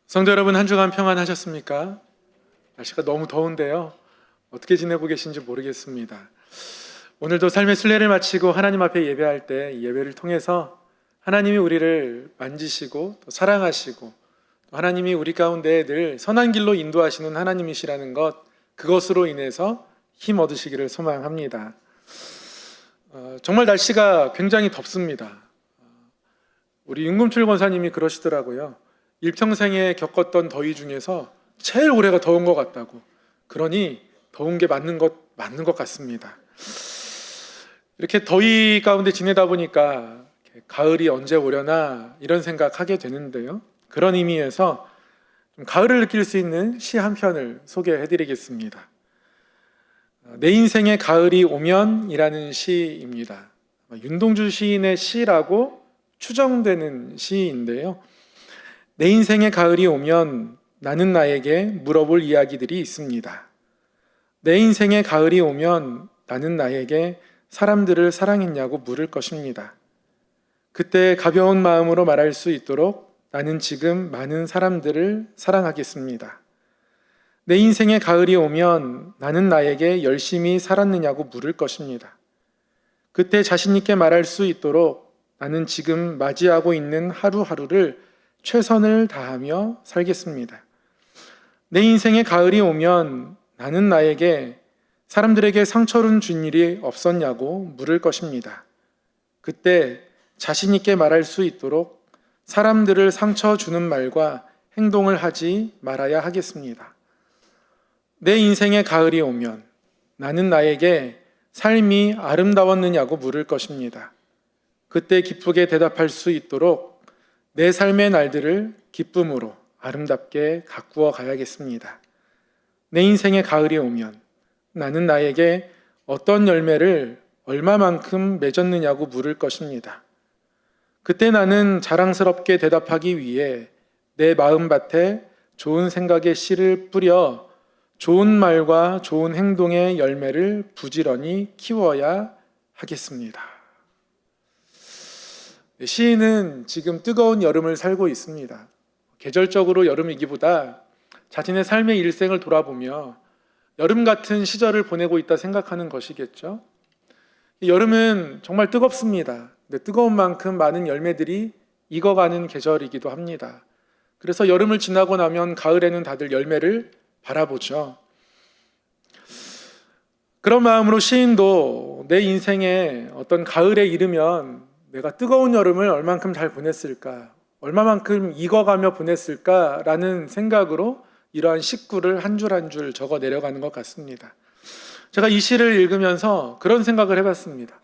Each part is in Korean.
성도 여러분, 한 주간 평안하셨습니까? 날씨가 너무 더운데요. 어떻게 지내고 계신지 모르겠습니다. 오늘도 삶의 순례를 마치고 하나님 앞에 예배할 때 이 예배를 통해서 하나님이 우리를 만지시고 또 사랑하시고 또 하나님이 우리 가운데 늘 선한 길로 인도하시는 하나님이시라는 것, 그것으로 인해서 힘 얻으시기를 소망합니다. 정말 날씨가 굉장히 덥습니다. 우리 윤금출 권사님이 그러시더라고요. 일평생에 겪었던 더위 중에서 제일 올해가 더운 것 같다고. 그러니 더운 게 맞는 것 같습니다. 이렇게 더위 가운데 지내다 보니까 가을이 언제 오려나 이런 생각하게 되는데요. 그런 의미에서 좀 가을을 느낄 수 있는 시 한 편을 소개해드리겠습니다. 내 인생의 가을이 오면이라는 시입니다. 윤동주 시인의 시라고 추정되는 시인데요. 내 인생의 가을이 오면 나는 나에게 물어볼 이야기들이 있습니다. 내 인생의 가을이 오면 나는 나에게 사람들을 사랑했냐고 물을 것입니다. 그때 가벼운 마음으로 말할 수 있도록 나는 지금 많은 사람들을 사랑하겠습니다. 내 인생의 가을이 오면 나는 나에게 열심히 살았느냐고 물을 것입니다. 그때 자신 있게 말할 수 있도록 나는 지금 맞이하고 있는 하루하루를 최선을 다하며 살겠습니다. 내 인생의 가을이 오면 나는 나에게 사람들에게 상처를 준 일이 없었냐고 물을 것입니다. 그때 자신 있게 말할 수 있도록 사람들을 상처 주는 말과 행동을 하지 말아야 하겠습니다. 내 인생의 가을이 오면 나는 나에게 삶이 아름다웠느냐고 물을 것입니다. 그때 기쁘게 대답할 수 있도록 내 삶의 날들을 기쁨으로 아름답게 가꾸어 가야겠습니다. 내 인생의 가을이 오면 나는 나에게 어떤 열매를 얼마만큼 맺었느냐고 물을 것입니다. 그때 나는 자랑스럽게 대답하기 위해 내 마음밭에 좋은 생각의 씨를 뿌려 좋은 말과 좋은 행동의 열매를 부지런히 키워야 하겠습니다. 시인은 지금 뜨거운 여름을 살고 있습니다. 계절적으로 여름이기보다 자신의 삶의 일생을 돌아보며 여름 같은 시절을 보내고 있다 생각하는 것이겠죠. 여름은 정말 뜨겁습니다. 근데 뜨거운 만큼 많은 열매들이 익어가는 계절이기도 합니다. 그래서 여름을 지나고 나면 가을에는 다들 열매를 바라보죠. 그런 마음으로 시인도 내 인생에 어떤 가을에 이르면 내가 뜨거운 여름을 얼만큼 잘 보냈을까, 얼마만큼 익어가며 보냈을까라는 생각으로 이러한 식구를 한 줄 한 줄 적어 내려가는 것 같습니다. 제가 이 시를 읽으면서 그런 생각을 해봤습니다.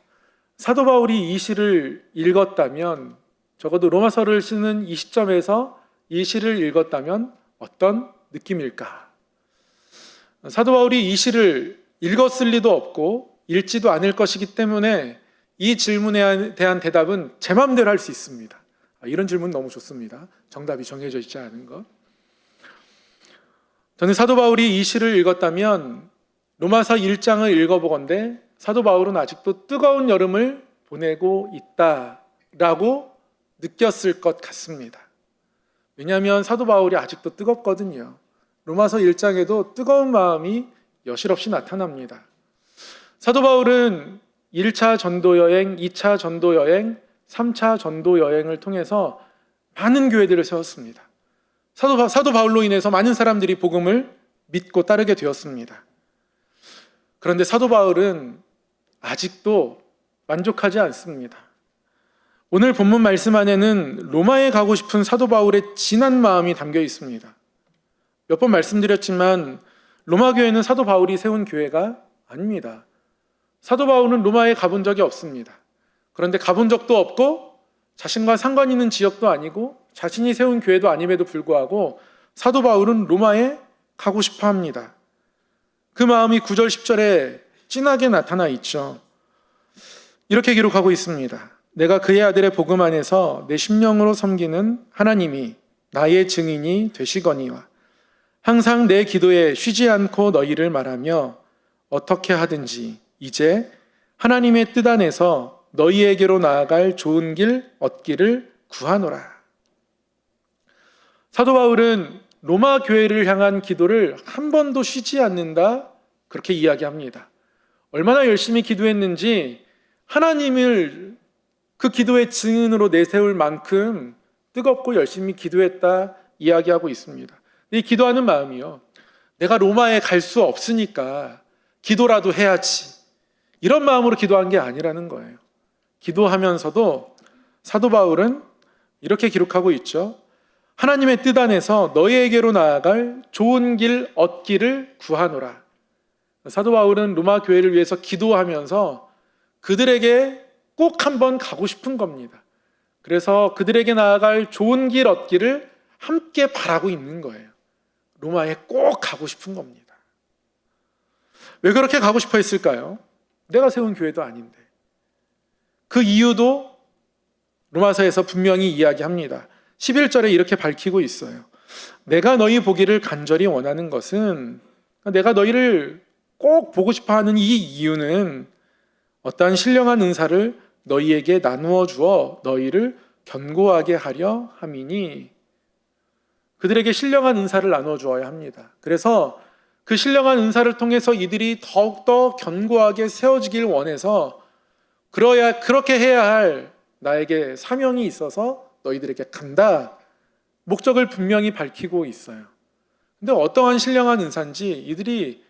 사도 바울이 이 시를 읽었다면, 적어도 로마서를 쓰는 이 시점에서 이 시를 읽었다면 어떤 느낌일까? 사도 바울이 이 시를 읽었을 리도 없고 읽지도 않을 것이기 때문에 이 질문에 대한 대답은 제 마음대로 할 수 있습니다. 이런 질문 너무 좋습니다. 정답이 정해져 있지 않은 것. 저는 사도 바울이 이 시를 읽었다면 로마서 1장을 읽어보건대 사도 바울은 아직도 뜨거운 여름을 보내고 있다라고 느꼈을 것 같습니다. 왜냐하면 사도 바울이 아직도 뜨겁거든요. 로마서 1장에도 뜨거운 마음이 여실없이 나타납니다. 사도 바울은 1차 전도여행, 2차 전도여행, 3차 전도여행을 통해서 많은 교회들을 세웠습니다. 사도 바울로 인해서 많은 사람들이 복음을 믿고 따르게 되었습니다. 그런데 사도 바울은 아직도 만족하지 않습니다. 오늘 본문 말씀 안에는 로마에 가고 싶은 사도 바울의 진한 마음이 담겨 있습니다. 몇 번 말씀드렸지만 로마 교회는 사도 바울이 세운 교회가 아닙니다. 사도 바울은 로마에 가본 적이 없습니다. 그런데 가본 적도 없고 자신과 상관 있는 지역도 아니고 자신이 세운 교회도 아님에도 불구하고 사도 바울은 로마에 가고 싶어 합니다. 그 마음이 9절 10절에 진하게 나타나 있죠. 이렇게 기록하고 있습니다. 내가 그의 아들의 복음 안에서 내 심령으로 섬기는 하나님이 나의 증인이 되시거니와 항상 내 기도에 쉬지 않고 너희를 말하며 어떻게 하든지 이제 하나님의 뜻 안에서 너희에게로 나아갈 좋은 길 얻기를 구하노라. 사도 바울은 로마 교회를 향한 기도를 한 번도 쉬지 않는다, 그렇게 이야기합니다. 얼마나 열심히 기도했는지 하나님을 그 기도의 증인으로 내세울 만큼 뜨겁고 열심히 기도했다 이야기하고 있습니다. 이 기도하는 마음이요, 내가 로마에 갈 수 없으니까 기도라도 해야지, 이런 마음으로 기도한 게 아니라는 거예요. 기도하면서도 사도 바울은 이렇게 기록하고 있죠. 하나님의 뜻 안에서 너희에게로 나아갈 좋은 길 얻기를 구하노라. 사도 바울은 로마 교회를 위해서 기도하면서 그들에게 꼭 한번 가고 싶은 겁니다. 그래서 그들에게 나아갈 좋은 길 얻기를 함께 바라고 있는 거예요. 로마에 꼭 가고 싶은 겁니다. 왜 그렇게 가고 싶어 했을까요? 내가 세운 교회도 아닌데. 그 이유도 로마서에서 분명히 이야기합니다. 11절에 이렇게 밝히고 있어요. 내가 너희 보기를 간절히 원하는 것은, 내가 너희를 꼭 보고 싶어 하는 이 이유는 어떠한 신령한 은사를 너희에게 나누어 주어 너희를 견고하게 하려 함이니, 그들에게 신령한 은사를 나누어 주어야 합니다. 그래서 그 신령한 은사를 통해서 이들이 더욱더 견고하게 세워지길 원해서, 그렇게 해야 할 나에게 사명이 있어서 너희들에게 간다, 목적을 분명히 밝히고 있어요. 근데 어떠한 신령한 은사인지, 이들이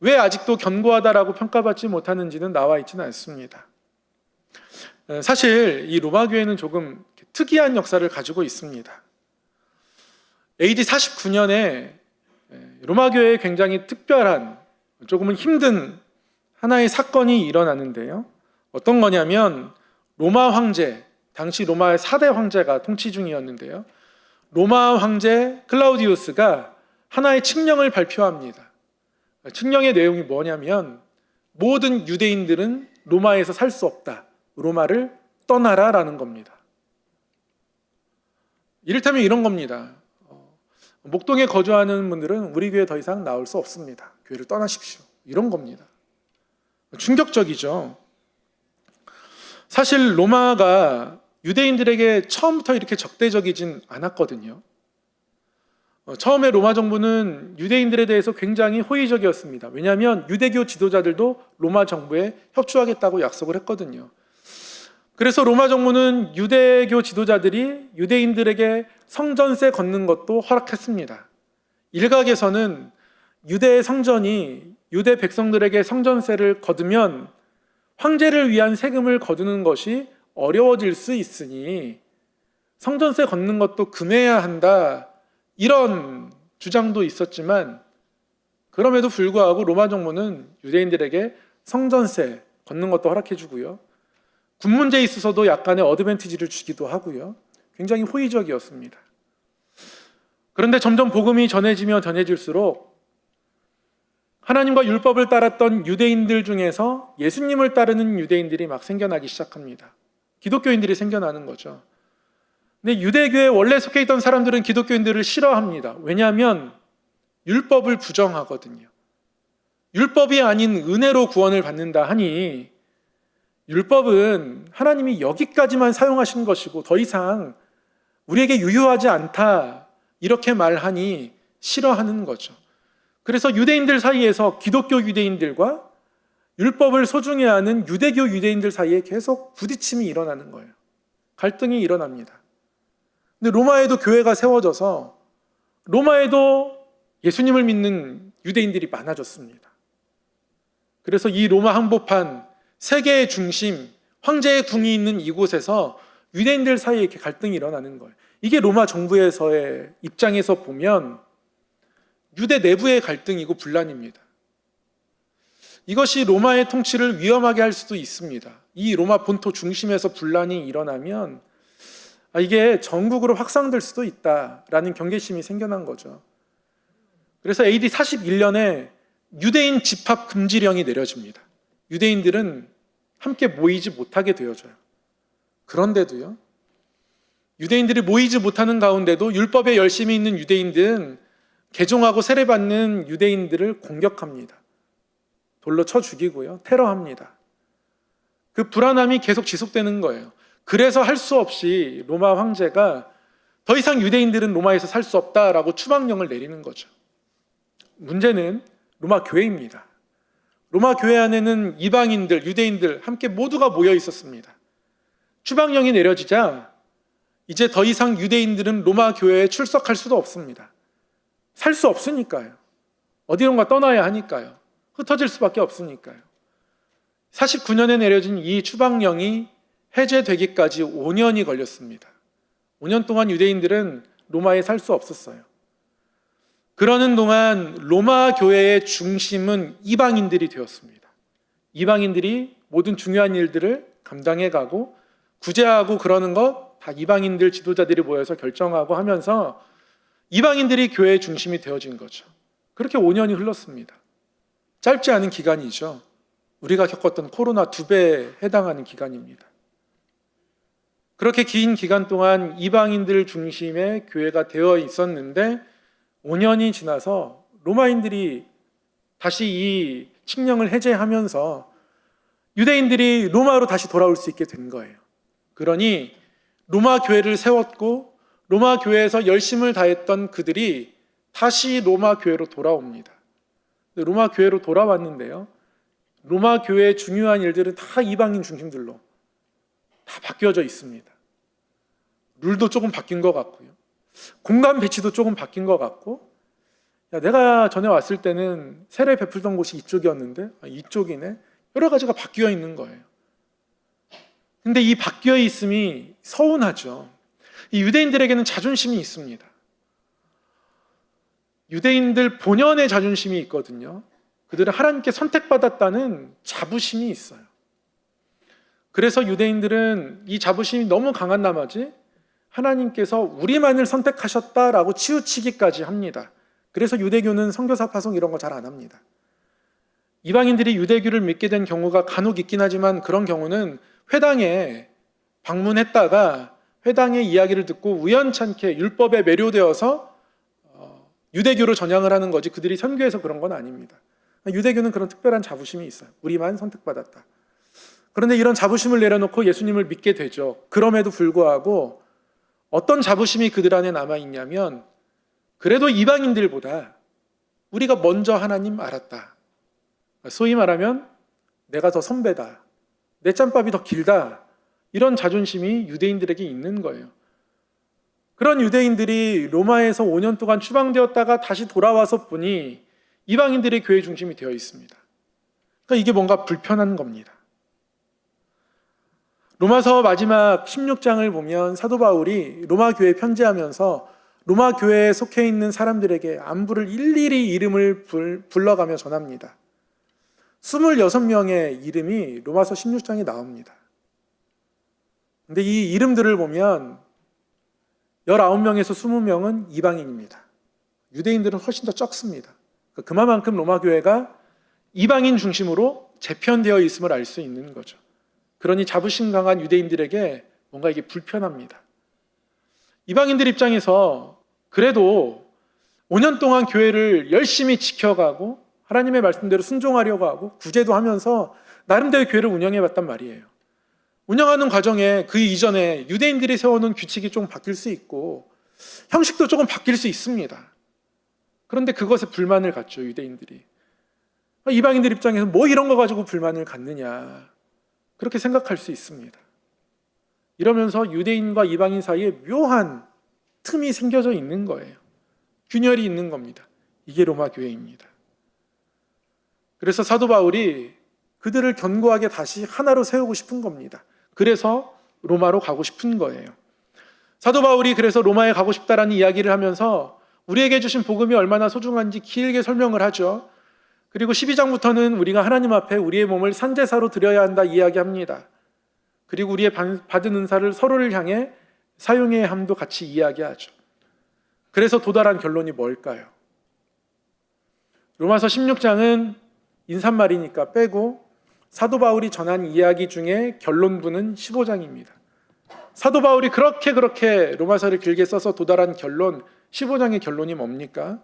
왜 아직도 견고하다라고 평가받지 못하는지는 나와 있지는 않습니다. 사실 이 로마 교회는 조금 특이한 역사를 가지고 있습니다. AD 49년에 로마 교회에 굉장히 특별한, 조금은 힘든 하나의 사건이 일어나는데요. 어떤 거냐면, 로마 황제, 당시 로마의 4대 황제가 통치 중이었는데요. 로마 황제 클라우디우스가 하나의 칙령을 발표합니다. 칙령의 내용이 뭐냐면, 모든 유대인들은 로마에서 살 수 없다, 로마를 떠나라라는 겁니다. 이를테면 이런 겁니다. 목동에 거주하는 분들은 우리 교회 더 이상 나올 수 없습니다. 교회를 떠나십시오, 이런 겁니다. 충격적이죠. 사실 로마가 유대인들에게 처음부터 이렇게 적대적이진 않았거든요. 처음에 로마 정부는 유대인들에 대해서 굉장히 호의적이었습니다. 왜냐하면 유대교 지도자들도 로마 정부에 협조하겠다고 약속을 했거든요. 그래서 로마 정부는 유대교 지도자들이 유대인들에게 성전세 걷는 것도 허락했습니다. 일각에서는 유대 성전이 유대 백성들에게 성전세를 거두면 황제를 위한 세금을 거두는 것이 어려워질 수 있으니 성전세 걷는 것도 금해야 한다, 이런 주장도 있었지만, 그럼에도 불구하고 로마 정부는 유대인들에게 성전세 걷는 것도 허락해 주고요, 군 문제에 있어서도 약간의 어드밴티지를 주기도 하고요, 굉장히 호의적이었습니다. 그런데 점점 복음이 전해지면 전해질수록 하나님과 율법을 따랐던 유대인들 중에서 예수님을 따르는 유대인들이 막 생겨나기 시작합니다. 기독교인들이 생겨나는 거죠. 근데 유대교에 원래 속해 있던 사람들은 기독교인들을 싫어합니다. 왜냐하면 율법을 부정하거든요. 율법이 아닌 은혜로 구원을 받는다 하니, 율법은 하나님이 여기까지만 사용하신 것이고 더 이상 우리에게 유효하지 않다, 이렇게 말하니 싫어하는 거죠. 그래서 유대인들 사이에서 기독교 유대인들과 율법을 소중히 하는 유대교 유대인들 사이에 계속 부딪힘이 일어나는 거예요. 갈등이 일어납니다. 근데 로마에도 교회가 세워져서 로마에도 예수님을 믿는 유대인들이 많아졌습니다. 그래서 이 로마 한복판, 세계의 중심, 황제의 궁이 있는 이곳에서 유대인들 사이에 이렇게 갈등이 일어나는 거예요. 이게 로마 정부에서의 입장에서 보면 유대 내부의 갈등이고 분란입니다. 이것이 로마의 통치를 위험하게 할 수도 있습니다. 이 로마 본토 중심에서 분란이 일어나면 이게 전국으로 확산될 수도 있다라는 경계심이 생겨난 거죠. 그래서 AD 41년에 유대인 집합 금지령이 내려집니다. 유대인들은 함께 모이지 못하게 되어져요. 그런데도요, 유대인들이 모이지 못하는 가운데도 율법에 열심히 있는 유대인들은 개종하고 세례받는 유대인들을 공격합니다. 돌로 쳐 죽이고요, 테러합니다. 그 불안함이 계속 지속되는 거예요. 그래서 할 수 없이 로마 황제가 더 이상 유대인들은 로마에서 살 수 없다라고 추방령을 내리는 거죠. 문제는 로마 교회입니다. 로마 교회 안에는 이방인들, 유대인들 함께 모두가 모여 있었습니다. 추방령이 내려지자 이제 더 이상 유대인들은 로마 교회에 출석할 수도 없습니다. 살 수 없으니까요. 어디론가 떠나야 하니까요. 흩어질 수밖에 없으니까요. 49년에 내려진 이 추방령이 해제되기까지 5년이 걸렸습니다. 5년 동안 유대인들은 로마에 살 수 없었어요. 그러는 동안 로마 교회의 중심은 이방인들이 되었습니다. 이방인들이 모든 중요한 일들을 감당해 가고 구제하고 그러는 것 다 이방인들 지도자들이 모여서 결정하고 하면서 이방인들이 교회의 중심이 되어진 거죠. 그렇게 5년이 흘렀습니다. 짧지 않은 기간이죠. 우리가 겪었던 코로나 2배에 해당하는 기간입니다. 그렇게 긴 기간 동안 이방인들 중심의 교회가 되어 있었는데 5년이 지나서 로마인들이 다시 이 칙령을 해제하면서 유대인들이 로마로 다시 돌아올 수 있게 된 거예요. 그러니 로마 교회를 세웠고 로마 교회에서 열심을 다했던 그들이 다시 로마 교회로 돌아옵니다. 로마 교회로 돌아왔는데요. 로마 교회의 중요한 일들은 다 이방인 중심들로 다 바뀌어져 있습니다. 룰도 조금 바뀐 것 같고요. 공간 배치도 조금 바뀐 것 같고, 내가 전에 왔을 때는 세례 베풀던 곳이 이쪽이었는데 이쪽이네. 여러 가지가 바뀌어 있는 거예요. 근데 이 바뀌어 있음이 서운하죠. 이 유대인들에게는 자존심이 있습니다. 유대인들 본연의 자존심이 있거든요. 그들은 하나님께 선택받았다는 자부심이 있어요. 그래서 유대인들은 이 자부심이 너무 강한 나머지 하나님께서 우리만을 선택하셨다라고 치우치기까지 합니다. 그래서 유대교는 선교사 파송 이런 거 잘 안 합니다. 이방인들이 유대교를 믿게 된 경우가 간혹 있긴 하지만 그런 경우는 회당에 방문했다가 회당의 이야기를 듣고 우연찮게 율법에 매료되어서 유대교로 전향을 하는 거지 그들이 선교해서 그런 건 아닙니다. 유대교는 그런 특별한 자부심이 있어요. 우리만 선택받았다. 그런데 이런 자부심을 내려놓고 예수님을 믿게 되죠. 그럼에도 불구하고 어떤 자부심이 그들 안에 남아있냐면 그래도 이방인들보다 우리가 먼저 하나님 알았다. 소위 말하면 내가 더 선배다. 내 짬밥이 더 길다. 이런 자존심이 유대인들에게 있는 거예요. 그런 유대인들이 로마에서 5년 동안 추방되었다가 다시 돌아와서 보니 이방인들의 교회 중심이 되어 있습니다. 그러니까 이게 뭔가 불편한 겁니다. 로마서 마지막 16장을 보면 사도 바울이 로마 교회에 편지하면서 로마 교회에 속해 있는 사람들에게 안부를 일일이 이름을 불러가며 전합니다. 26명의 이름이 로마서 16장에 나옵니다. 근데 이 이름들을 보면 19명에서 20명은 이방인입니다. 유대인들은 훨씬 더 적습니다. 그만큼 로마 교회가 이방인 중심으로 재편되어 있음을 알 수 있는 거죠. 그러니 자부심 강한 유대인들에게 뭔가 이게 불편합니다. 이방인들 입장에서 그래도 5년 동안 교회를 열심히 지켜가고 하나님의 말씀대로 순종하려고 하고 구제도 하면서 나름대로 교회를 운영해봤단 말이에요. 운영하는 과정에 그 이전에 유대인들이 세워놓은 규칙이 좀 바뀔 수 있고 형식도 조금 바뀔 수 있습니다. 그런데 그것에 불만을 갖죠, 유대인들이. 이방인들 입장에서 뭐 이런 거 가지고 불만을 갖느냐 그렇게 생각할 수 있습니다. 이러면서 유대인과 이방인 사이에 묘한 틈이 생겨져 있는 거예요. 균열이 있는 겁니다. 이게 로마 교회입니다. 그래서 사도 바울이 그들을 견고하게 다시 하나로 세우고 싶은 겁니다. 그래서 로마로 가고 싶은 거예요. 사도 바울이 그래서 로마에 가고 싶다라는 이야기를 하면서 우리에게 주신 복음이 얼마나 소중한지 길게 설명을 하죠. 그리고 12장부터는 우리가 하나님 앞에 우리의 몸을 산제사로 드려야 한다 이야기합니다. 그리고 우리의 받은 은사를 서로를 향해 사용해야 함도 같이 이야기하죠. 그래서 도달한 결론이 뭘까요? 로마서 16장은 인사말이니까 빼고 사도 바울이 전한 이야기 중에 결론부는 15장입니다. 사도 바울이 그렇게 로마서를 길게 써서 도달한 결론, 15장의 결론이 뭡니까?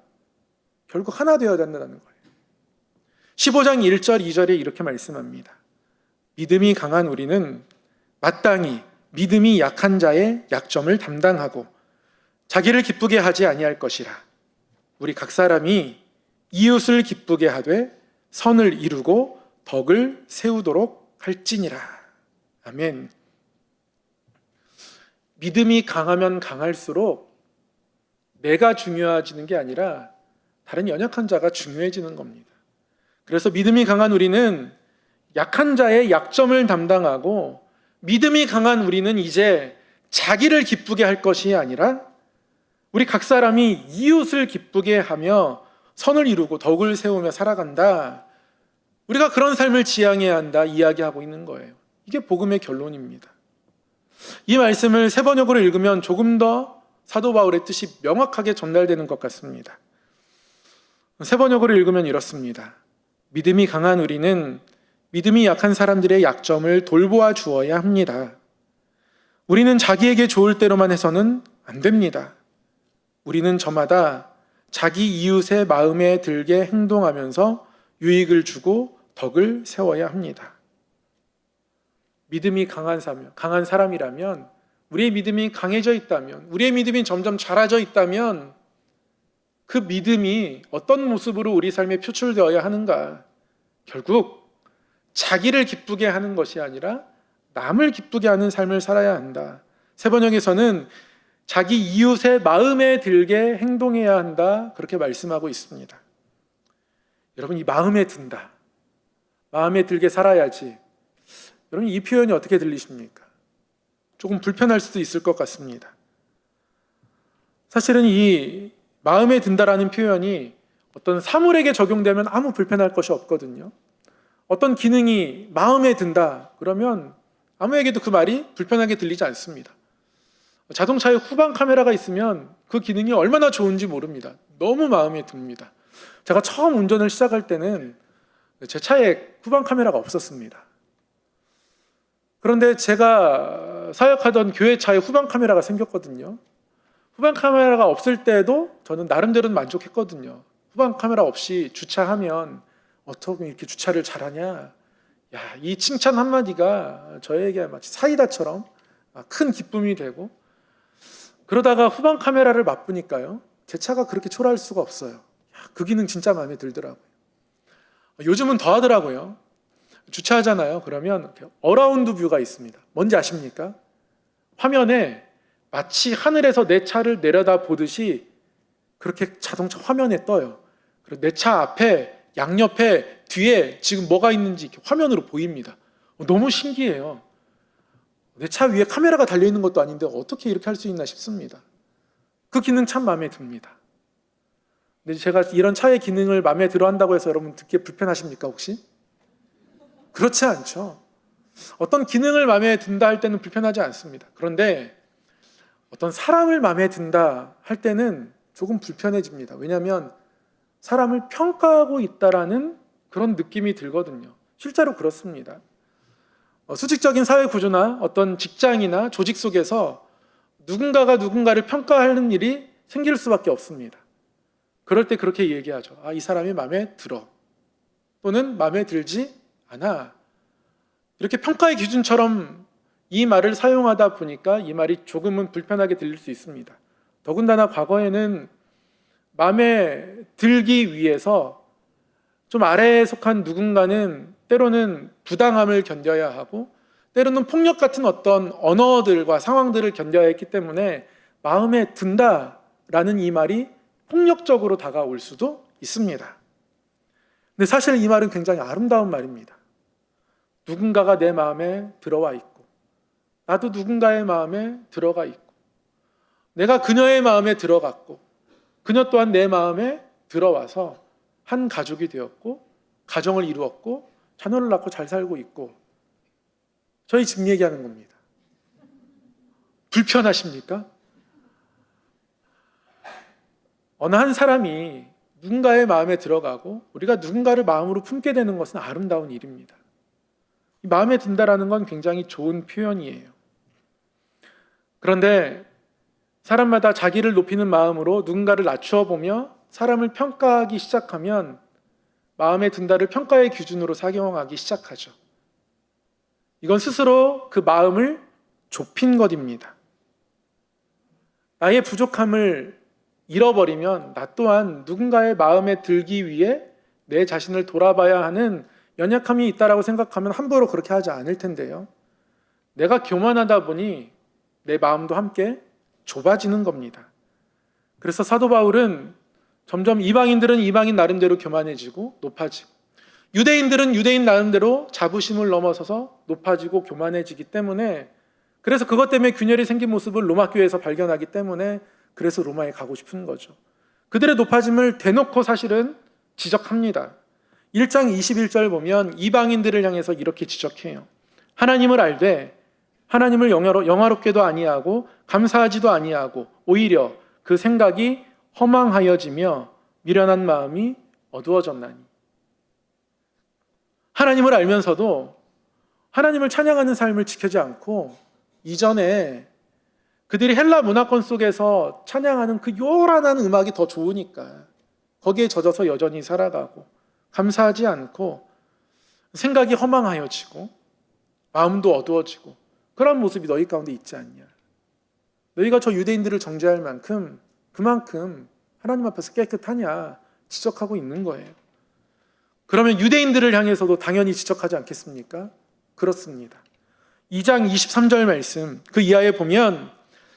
결국 하나 되어야 된다는 거예요. 15장 1절 2절에 이렇게 말씀합니다. 믿음이 강한 우리는 마땅히 믿음이 약한 자의 약점을 담당하고 자기를 기쁘게 하지 아니할 것이라. 우리 각 사람이 이웃을 기쁘게 하되 선을 이루고 덕을 세우도록 할지니라. 아멘. 믿음이 강하면 강할수록 내가 중요해지는 게 아니라 다른 연약한 자가 중요해지는 겁니다. 그래서 믿음이 강한 우리는 약한 자의 약점을 담당하고, 믿음이 강한 우리는 이제 자기를 기쁘게 할 것이 아니라 우리 각 사람이 이웃을 기쁘게 하며 선을 이루고 덕을 세우며 살아간다. 우리가 그런 삶을 지향해야 한다 이야기하고 있는 거예요. 이게 복음의 결론입니다. 이 말씀을 세 번역으로 읽으면 조금 더 사도 바울의 뜻이 명확하게 전달되는 것 같습니다. 세 번역으로 읽으면 이렇습니다. 믿음이 강한 우리는 믿음이 약한 사람들의 약점을 돌보아 주어야 합니다. 우리는 자기에게 좋을 대로만 해서는 안 됩니다. 우리는 저마다 자기 이웃의 마음에 들게 행동하면서 유익을 주고 덕을 세워야 합니다. 믿음이 강한 사람이라면, 우리의 믿음이 강해져 있다면, 우리의 믿음이 점점 자라져 있다면 그 믿음이 어떤 모습으로 우리 삶에 표출되어야 하는가? 결국 자기를 기쁘게 하는 것이 아니라 남을 기쁘게 하는 삶을 살아야 한다. 세 번역에서는 자기 이웃의 마음에 들게 행동해야 한다, 그렇게 말씀하고 있습니다. 여러분, 이 마음에 든다, 마음에 들게 살아야지, 여러분 이 표현이 어떻게 들리십니까? 조금 불편할 수도 있을 것 같습니다. 사실은 이 마음에 든다라는 표현이 어떤 사물에게 적용되면 아무 불편할 것이 없거든요. 어떤 기능이 마음에 든다 그러면 아무에게도 그 말이 불편하게 들리지 않습니다. 자동차에 후방 카메라가 있으면 그 기능이 얼마나 좋은지 모릅니다. 너무 마음에 듭니다. 제가 처음 운전을 시작할 때는 제 차에 후방 카메라가 없었습니다. 그런데 제가 사역하던 교회 차에 후방 카메라가 생겼거든요. 후방 카메라가 없을 때도 저는 나름대로는 만족했거든요. 후방 카메라 없이 주차하면 어떻게 이렇게 주차를 잘하냐, 야, 이 칭찬 한마디가 저에게 마치 사이다처럼 큰 기쁨이 되고, 그러다가 후방 카메라를 맛보니까요, 제 차가 그렇게 초라할 수가 없어요. 그 기능 진짜 마음에 들더라고요. 요즘은 더 하더라고요. 주차하잖아요. 그러면 어라운드 뷰가 있습니다. 뭔지 아십니까? 화면에 마치 하늘에서 내 차를 내려다 보듯이 그렇게 자동차 화면에 떠요. 그리고 내 차 앞에, 양옆에, 뒤에 지금 뭐가 있는지 이렇게 화면으로 보입니다. 너무 신기해요. 내 차 위에 카메라가 달려있는 것도 아닌데 어떻게 이렇게 할 수 있나 싶습니다. 그 기능 참 마음에 듭니다. 근데 제가 이런 차의 기능을 마음에 들어 한다고 해서 여러분 듣기에 불편하십니까 혹시? 그렇지 않죠. 어떤 기능을 마음에 든다 할 때는 불편하지 않습니다. 그런데 어떤 사람을 마음에 든다 할 때는 조금 불편해집니다. 왜냐하면 사람을 평가하고 있다라는 그런 느낌이 들거든요. 실제로 그렇습니다. 수직적인 사회 구조나 어떤 직장이나 조직 속에서 누군가가 누군가를 평가하는 일이 생길 수밖에 없습니다. 그럴 때 그렇게 얘기하죠. 아, 이 사람이 마음에 들어, 또는 마음에 들지 않아. 이렇게 평가의 기준처럼 이 말을 사용하다 보니까 이 말이 조금은 불편하게 들릴 수 있습니다. 더군다나 과거에는 마음에 들기 위해서 좀 아래에 속한 누군가는 때로는 부당함을 견뎌야 하고, 때로는 폭력 같은 어떤 언어들과 상황들을 견뎌야 했기 때문에 마음에 든다라는 이 말이 폭력적으로 다가올 수도 있습니다. 근데 사실 이 말은 굉장히 아름다운 말입니다. 누군가가 내 마음에 들어와 있고, 나도 누군가의 마음에 들어가 있고, 내가 그녀의 마음에 들어갔고, 그녀 또한 내 마음에 들어와서 한 가족이 되었고, 가정을 이루었고, 자녀를 낳고 잘 살고 있고. 저희 집 얘기하는 겁니다. 불편하십니까? 어느 한 사람이 누군가의 마음에 들어가고 우리가 누군가를 마음으로 품게 되는 것은 아름다운 일입니다. 마음에 든다라는 건 굉장히 좋은 표현이에요. 그런데 사람마다 자기를 높이는 마음으로 누군가를 낮추어 보며 사람을 평가하기 시작하면 마음에 든다를 평가의 기준으로 작용하기 시작하죠. 이건 스스로 그 마음을 좁힌 것입니다. 나의 부족함을 잃어버리면 나 또한 누군가의 마음에 들기 위해 내 자신을 돌아봐야 하는 연약함이 있다라고 생각하면 함부로 그렇게 하지 않을 텐데요. 내가 교만하다 보니 내 마음도 함께 좁아지는 겁니다. 그래서 사도 바울은 점점 이방인들은 이방인 나름대로 교만해지고 높아지고, 유대인들은 유대인 나름대로 자부심을 넘어서서 높아지고 교만해지기 때문에, 그래서 그것 때문에 균열이 생긴 모습을 로마 교회에서 발견하기 때문에 그래서 로마에 가고 싶은 거죠. 그들의 높아짐을 대놓고 사실은 지적합니다. 1장 21절 보면 이방인들을 향해서 이렇게 지적해요. 하나님을 알되 하나님을 영화롭게도 아니하고 감사하지도 아니하고 오히려 그 생각이 허망하여지며 미련한 마음이 어두워졌나니. 하나님을 알면서도 하나님을 찬양하는 삶을 지키지 않고, 이전에 그들이 헬라 문화권 속에서 찬양하는 그 요란한 음악이 더 좋으니까 거기에 젖어서 여전히 살아가고, 감사하지 않고 생각이 허망하여지고 마음도 어두워지고, 그런 모습이 너희 가운데 있지 않냐. 너희가 저 유대인들을 정죄할 만큼 그만큼 하나님 앞에서 깨끗하냐 지적하고 있는 거예요. 그러면 유대인들을 향해서도 당연히 지적하지 않겠습니까? 그렇습니다. 2장 23절 말씀 그 이하에 보면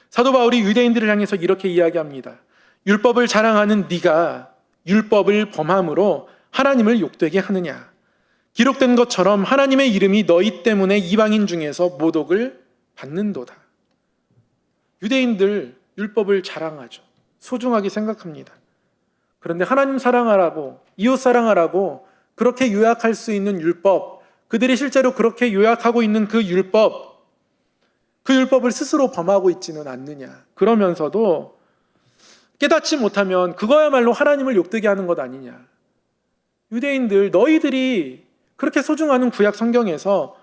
사도 바울이 유대인들을 향해서 이렇게 이야기합니다. 율법을 자랑하는 네가 율법을 범함으로 하나님을 욕되게 하느냐. 기록된 것처럼 하나님의 이름이 너희 때문에 이방인 중에서 모독을 받는도다. 유대인들 율법을 자랑하죠. 소중하게 생각합니다. 그런데 하나님 사랑하라고, 이웃 사랑하라고 그렇게 요약할 수 있는 율법, 그들이 실제로 그렇게 요약하고 있는 그 율법을 스스로 범하고 있지는 않느냐. 그러면서도 깨닫지 못하면 그거야말로 하나님을 욕되게 하는 것 아니냐. 유대인들, 너희들이 그렇게 소중한 구약 성경에서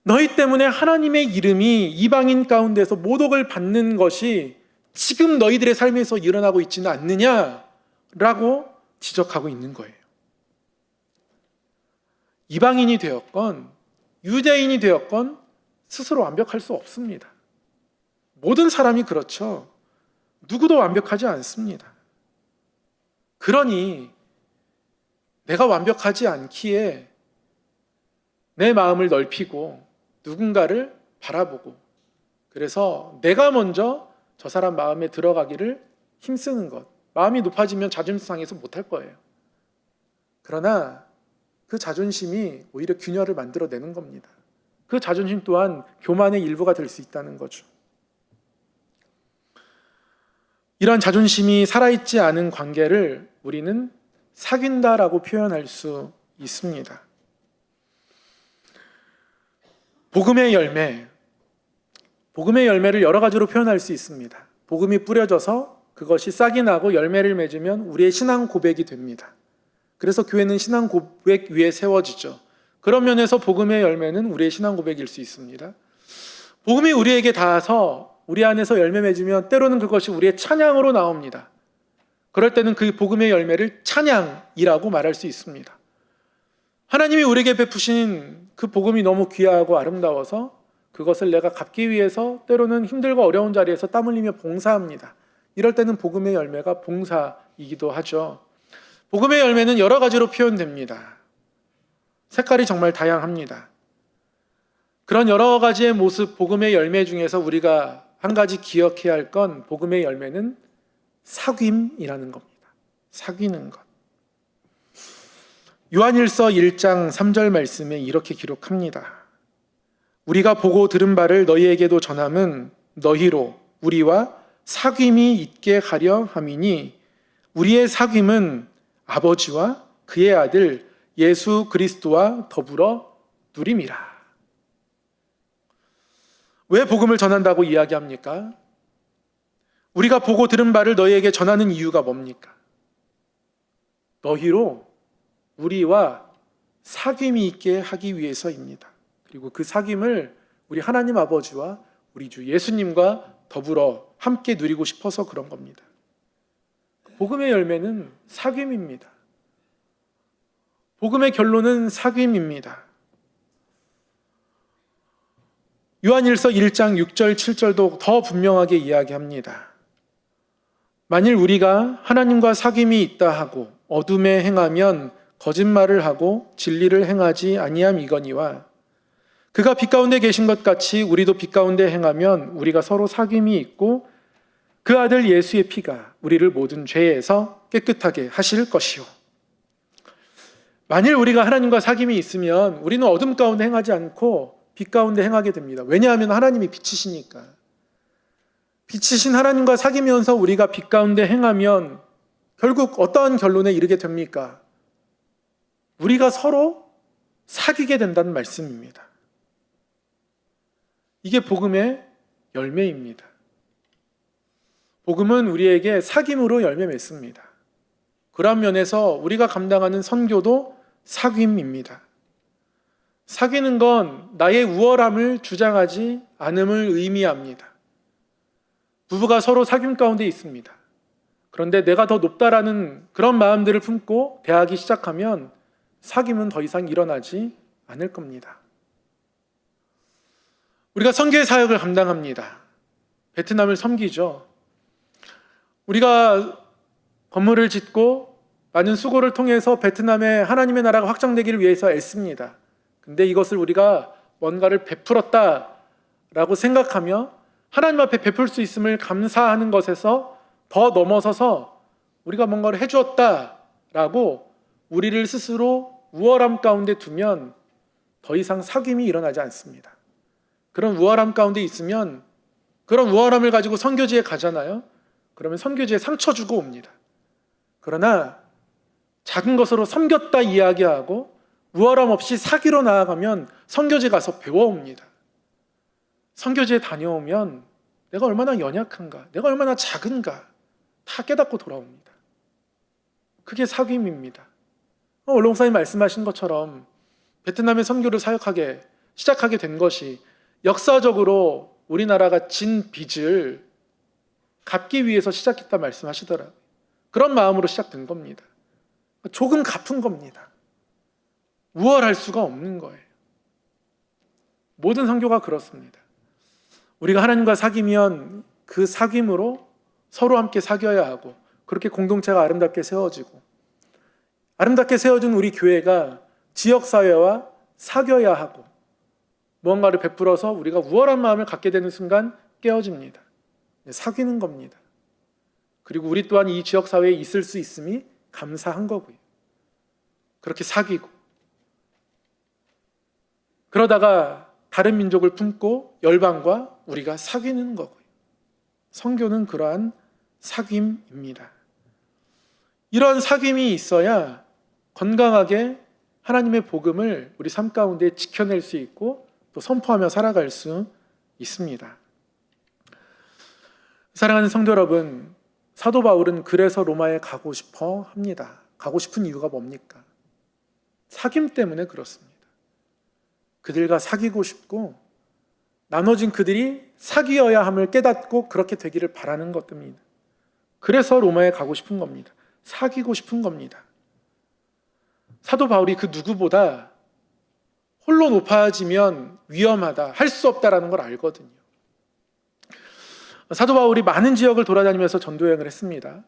너희 때문에 하나님의 이름이 이방인 가운데서 모독을 받는 것이 지금 너희들의 삶에서 일어나고 있지는 않느냐라고 지적하고 있는 거예요. 이방인이 되었건 유대인이 되었건 스스로 완벽할 수 없습니다. 모든 사람이 그렇죠. 누구도 완벽하지 않습니다. 그러니 내가 완벽하지 않기에 내 마음을 넓히고 누군가를 바라보고, 그래서 내가 먼저 저 사람 마음에 들어가기를 힘쓰는 것, 마음이 높아지면 자존심 상해서 못할 거예요. 그러나 그 자존심이 오히려 균열을 만들어내는 겁니다. 그 자존심 또한 교만의 일부가 될 수 있다는 거죠. 이런 자존심이 살아있지 않은 관계를 우리는 사귄다라고 표현할 수 있습니다. 복음의 열매를 여러 가지로 표현할 수 있습니다. 복음이 뿌려져서 그것이 싹이 나고 열매를 맺으면 우리의 신앙 고백이 됩니다. 그래서 교회는 신앙 고백 위에 세워지죠. 그런 면에서 복음의 열매는 우리의 신앙 고백일 수 있습니다. 복음이 우리에게 닿아서 우리 안에서 열매 맺으면 때로는 그것이 우리의 찬양으로 나옵니다. 그럴 때는 그 복음의 열매를 찬양이라고 말할 수 있습니다. 하나님이 우리에게 베푸신 그 복음이 너무 귀하고 아름다워서 그것을 내가 갚기 위해서 때로는 힘들고 어려운 자리에서 땀 흘리며 봉사합니다. 이럴 때는 복음의 열매가 봉사이기도 하죠. 복음의 열매는 여러 가지로 표현됩니다. 색깔이 정말 다양합니다. 그런 여러 가지의 모습, 복음의 열매 중에서 우리가 한 가지 기억해야 할 건, 복음의 열매는 사귐이라는 겁니다. 사귀는 것. 요한일서 1장 3절 말씀에 이렇게 기록합니다. 우리가 보고 들은 바를 너희에게도 전함은 너희로 우리와 사귐이 있게 하려 함이니 우리의 사귐은 아버지와 그의 아들 예수 그리스도와 더불어 누림이라. 왜 복음을 전한다고 이야기합니까? 우리가 보고 들은 바를 너희에게 전하는 이유가 뭡니까? 너희로 우리와 사귐이 있게 하기 위해서입니다. 그리고 그 사귐을 우리 하나님 아버지와 우리 주 예수님과 더불어 함께 누리고 싶어서 그런 겁니다. 복음의 열매는 사귐입니다. 복음의 결론은 사귐입니다. 요한일서 1장 6절 7절도 더 분명하게 이야기합니다. 만일 우리가 하나님과 사귐이 있다 하고 어둠에 행하면 거짓말을 하고 진리를 행하지 아니함이거니와 그가 빛 가운데 계신 것 같이 우리도 빛 가운데 행하면 우리가 서로 사귐이 있고 그 아들 예수의 피가 우리를 모든 죄에서 깨끗하게 하실 것이요. 만일 우리가 하나님과 사귐이 있으면 우리는 어둠 가운데 행하지 않고 빛 가운데 행하게 됩니다. 왜냐하면 하나님이 빛이시니까. 빛이신 하나님과 사귀면서 우리가 빛 가운데 행하면 결국 어떠한 결론에 이르게 됩니까? 우리가 서로 사귀게 된다는 말씀입니다. 이게 복음의 열매입니다. 복음은 우리에게 사귐으로 열매 맺습니다. 그런 면에서 우리가 감당하는 선교도 사귐입니다. 사귀는 건 나의 우월함을 주장하지 않음을 의미합니다. 부부가 서로 사귐 가운데 있습니다. 그런데 내가 더 높다라는 그런 마음들을 품고 대하기 시작하면 사귐은 더 이상 일어나지 않을 겁니다. 우리가 선교의 사역을 감당합니다. 베트남을 섬기죠. 우리가 건물을 짓고 많은 수고를 통해서 베트남의 하나님의 나라가 확장되기를 위해서 애씁니다. 근데 이것을 우리가 뭔가를 베풀었다라고 생각하며 하나님 앞에 베풀 수 있음을 감사하는 것에서 더 넘어서서 우리가 뭔가를 해주었다라고 우리를 스스로 우월함 가운데 두면 더 이상 사귐이 일어나지 않습니다. 그런 우월함 가운데 있으면 그런 우월함을 가지고 선교지에 가잖아요. 그러면 선교지에 상처 주고 옵니다. 그러나 작은 것으로 섬겼다 이야기하고 우월함 없이 사귀러 나아가면 선교지 가서 배워옵니다. 선교지에 다녀오면 내가 얼마나 연약한가, 내가 얼마나 작은가 다 깨닫고 돌아옵니다. 그게 사귐입니다. 원로목사님 말씀하신 것처럼 베트남의 선교를 사역하게 시작하게 된 것이 역사적으로 우리나라가 진 빚을 갚기 위해서 시작했다 말씀하시더라고요. 그런 마음으로 시작된 겁니다. 조금 갚은 겁니다. 우월할 수가 없는 거예요. 모든 선교가 그렇습니다. 우리가 하나님과 사귀면 그 사귐으로 서로 함께 사귀어야 하고 그렇게 공동체가 아름답게 세워지고 아름답게 세워진 우리 교회가 지역사회와 사귀어야 하고 무언가를 베풀어서 우리가 우월한 마음을 갖게 되는 순간 깨어집니다. 사귀는 겁니다. 그리고 우리 또한 이 지역사회에 있을 수 있음이 감사한 거고요. 그렇게 사귀고 그러다가 다른 민족을 품고 열방과 우리가 사귀는 거고요. 선교는 그러한 사귐입니다. 이런 사귐이 있어야 건강하게 하나님의 복음을 우리 삶 가운데 지켜낼 수 있고 또 선포하며 살아갈 수 있습니다. 사랑하는 성도 여러분, 사도 바울은 그래서 로마에 가고 싶어 합니다. 가고 싶은 이유가 뭡니까? 사귐 때문에 그렇습니다. 그들과 사귀고 싶고 나눠진 그들이 사귀어야 함을 깨닫고 그렇게 되기를 바라는 것 때문입니다. 그래서 로마에 가고 싶은 겁니다. 사귀고 싶은 겁니다. 사도 바울이 그 누구보다 홀로 높아지면 위험하다, 할 수 없다라는 걸 알거든요. 사도 바울이 많은 지역을 돌아다니면서 전도여행을 했습니다.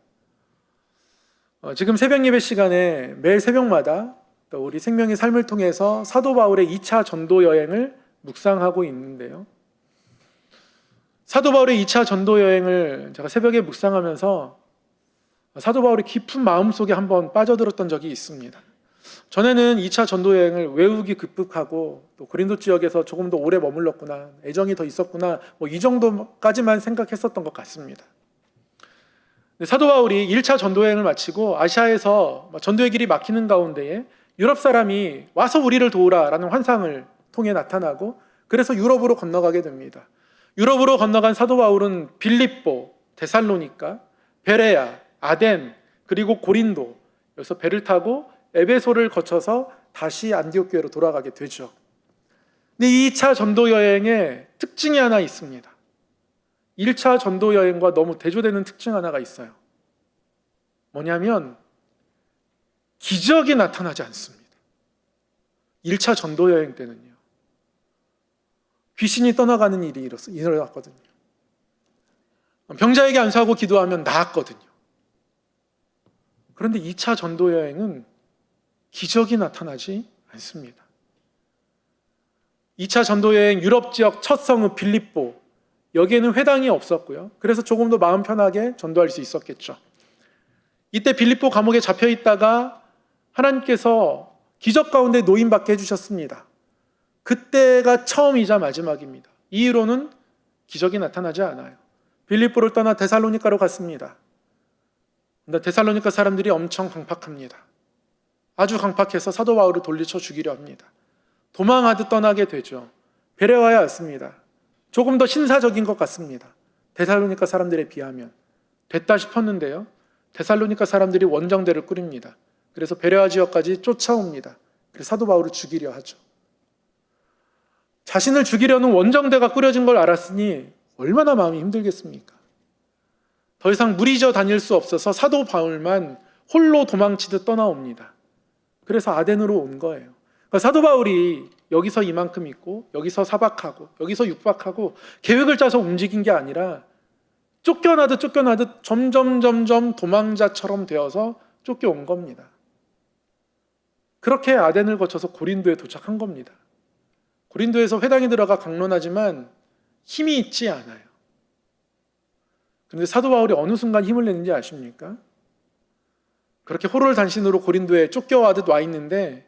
지금 새벽 예배 시간에 매일 새벽마다 또 우리 생명의 삶을 통해서 사도 바울의 2차 전도 여행을 묵상하고 있는데요. 사도 바울의 2차 전도 여행을 제가 새벽에 묵상하면서 사도 바울의 깊은 마음속에 한번 빠져들었던 적이 있습니다. 전에는 2차 전도 여행을 외우기 급급하고 또 고린도 지역에서 조금 더 오래 머물렀구나, 애정이 더 있었구나, 이 정도까지만 생각했었던 것 같습니다. 사도 바울이 1차 전도 여행을 마치고 아시아에서 전도의 길이 막히는 가운데에 유럽 사람이 와서 우리를 도우라라는 환상을 통해 나타나고 그래서 유럽으로 건너가게 됩니다. 유럽으로 건너간 사도 바울은 빌립보, 데살로니가, 베레아, 아덴, 그리고 고린도, 여기서 배를 타고 에베소를 거쳐서 다시 안디옥 교회로 돌아가게 되죠. 근데 2차 전도 여행의 특징이 하나 있습니다. 1차 전도 여행과 너무 대조되는 특징 하나가 있어요. 뭐냐면 기적이 나타나지 않습니다. 1차 전도 여행 때는요. 귀신이 떠나가는 일이 일어났거든요. 병자에게 안수하고 기도하면 나았거든요. 그런데 2차 전도 여행은 기적이 나타나지 않습니다. 2차 전도 여행 유럽 지역 첫 성읍 빌립보, 여기에는 회당이 없었고요. 그래서 조금 더 마음 편하게 전도할 수 있었겠죠. 이때 빌립보 감옥에 잡혀 있다가 하나님께서 기적 가운데 노임받게 해주셨습니다. 그때가 처음이자 마지막입니다. 이 이후로는 기적이 나타나지 않아요. 빌립보를 떠나 데살로니가로 갔습니다. 근데 데살로니가 사람들이 엄청 강팍합니다. 아주 강팍해서 사도 바울을 돌려쳐 죽이려 합니다. 도망하듯 떠나게 되죠. 베레아에 왔습니다. 조금 더 신사적인 것 같습니다. 데살로니가 사람들에 비하면. 됐다 싶었는데요. 데살로니가 사람들이 원정대를 꾸립니다. 그래서 베레아 지역까지 쫓아옵니다. 그래서 사도 바울을 죽이려 하죠. 자신을 죽이려는 원정대가 꾸려진 걸 알았으니 얼마나 마음이 힘들겠습니까? 더 이상 무리져 다닐 수 없어서 사도 바울만 홀로 도망치듯 떠나옵니다. 그래서 아덴으로 온 거예요. 그러니까 사도 바울이 여기서 이만큼 있고 여기서 4박하고 여기서 6박하고 계획을 짜서 움직인 게 아니라 쫓겨나듯 점점 도망자처럼 되어서 쫓겨온 겁니다. 그렇게 아덴을 거쳐서 고린도에 도착한 겁니다. 고린도에서 회당에 들어가 강론하지만 힘이 있지 않아요. 그런데 사도 바울이 어느 순간 힘을 내는지 아십니까? 그렇게 호롤단신으로 고린도에 쫓겨와듯 와 있는데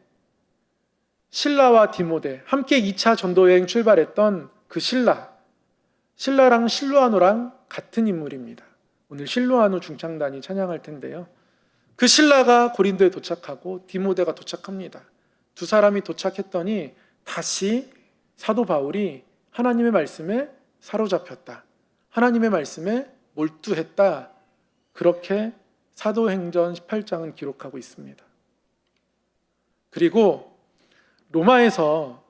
실라와 디모데, 함께 2차 전도여행 출발했던 그 신라랑 실루아노랑 같은 인물입니다. 오늘 실루아노 중창단이 찬양할 텐데요. 그 신라가 고린도에 도착하고 디모데가 도착합니다. 두 사람이 도착했더니 다시 사도 바울이 하나님의 말씀에 사로잡혔다, 하나님의 말씀에 몰두했다, 그렇게 사도행전 18장은 기록하고 있습니다. 그리고 로마에서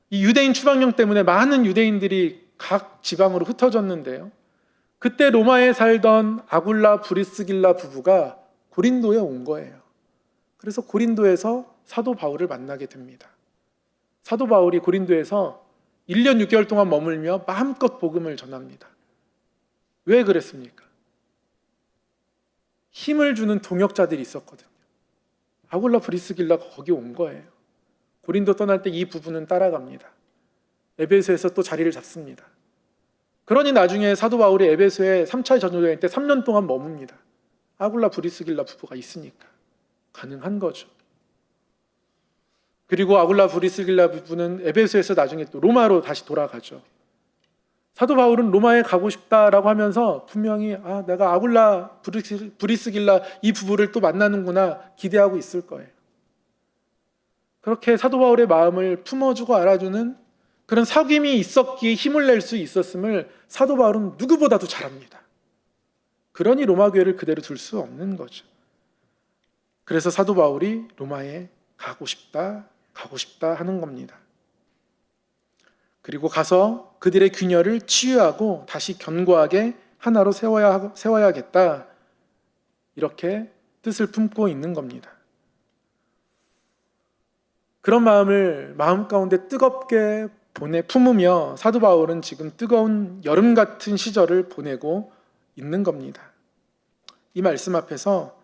이 유대인 추방령 때문에 많은 유대인들이 각 지방으로 흩어졌는데요. 그때 로마에 살던 아굴라 브리스길라 부부가 고린도에 온 거예요. 그래서 고린도에서 사도 바울을 만나게 됩니다. 사도 바울이 고린도에서 1년 6개월 동안 머물며 마음껏 복음을 전합니다. 왜 그랬습니까? 힘을 주는 동역자들이 있었거든요. 아굴라 브리스길라가 거기 온 거예요. 고린도 떠날 때 이 부부는 따라갑니다. 에베소에서 또 자리를 잡습니다. 그러니 나중에 사도 바울이 에베소에 3차 전도여행 때 3년 동안 머뭅니다. 아굴라 브리스길라 부부가 있으니까 가능한 거죠. 그리고 아굴라 브리스길라 부부는 에베소에서 나중에 또 로마로 다시 돌아가죠. 사도 바울은 로마에 가고 싶다라고 하면서 분명히 내가 아굴라 브리스길라 이 부부를 또 만나는구나 기대하고 있을 거예요. 그렇게 사도 바울의 마음을 품어주고 알아주는 그런 사귐이 있었기에 힘을 낼 수 있었음을 사도 바울은 누구보다도 잘 압니다. 그러니 로마 교회를 그대로 둘 수 없는 거죠. 그래서 사도 바울이 로마에 가고 싶다 하는 겁니다. 그리고 가서 그들의 균열을 치유하고 다시 견고하게 하나로 세워야겠다, 이렇게 뜻을 품고 있는 겁니다. 그런 마음을 마음 가운데 뜨겁게 품으며 사도 바울은 지금 뜨거운 여름 같은 시절을 보내고 있는 겁니다. 이 말씀 앞에서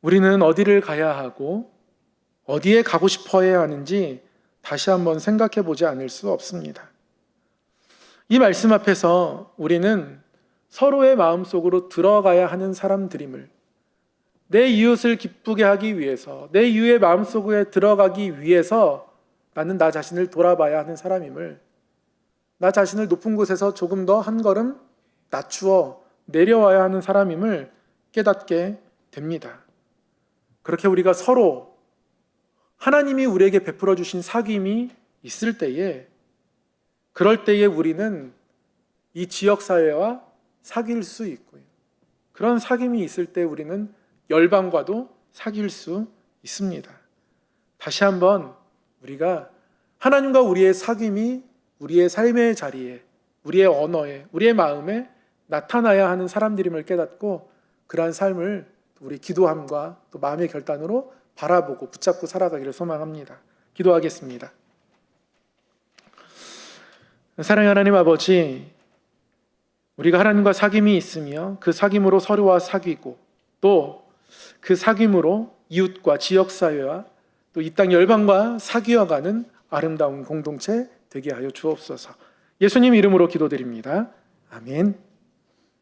우리는 어디를 가야 하고 어디에 가고 싶어 해야 하는지 다시 한번 생각해 보지 않을 수 없습니다. 이 말씀 앞에서 우리는 서로의 마음속으로 들어가야 하는 사람들임을, 내 이웃을 기쁘게 하기 위해서, 내 이웃의 마음속에 들어가기 위해서 나는 나 자신을 돌아봐야 하는 사람임을, 나 자신을 높은 곳에서 조금 더 한 걸음 낮추어 내려와야 하는 사람임을 깨닫게 됩니다. 그렇게 우리가 서로 하나님이 우리에게 베풀어 주신 사귐이 있을 때에, 그럴 때에 우리는 이 지역사회와 사귈 수 있고요. 그런 사귐이 있을 때 우리는 열방과도 사귈 수 있습니다. 다시 한번 우리가 하나님과 우리의 사귐이 우리의 삶의 자리에, 우리의 언어에, 우리의 마음에 나타나야 하는 사람들임을 깨닫고 그러한 삶을 우리 기도함과 또 마음의 결단으로 바라보고 붙잡고 살아가기를 소망합니다. 기도하겠습니다. 사랑의 하나님 아버지, 우리가 하나님과 사귐이 있으며 그 사귐으로 서로와 사귀고 또 그 사귐으로 이웃과 지역사회와 또 이 땅 열방과 사귀어가는 아름다운 공동체 되게 하여 주옵소서. 예수님 이름으로 기도드립니다. 아멘.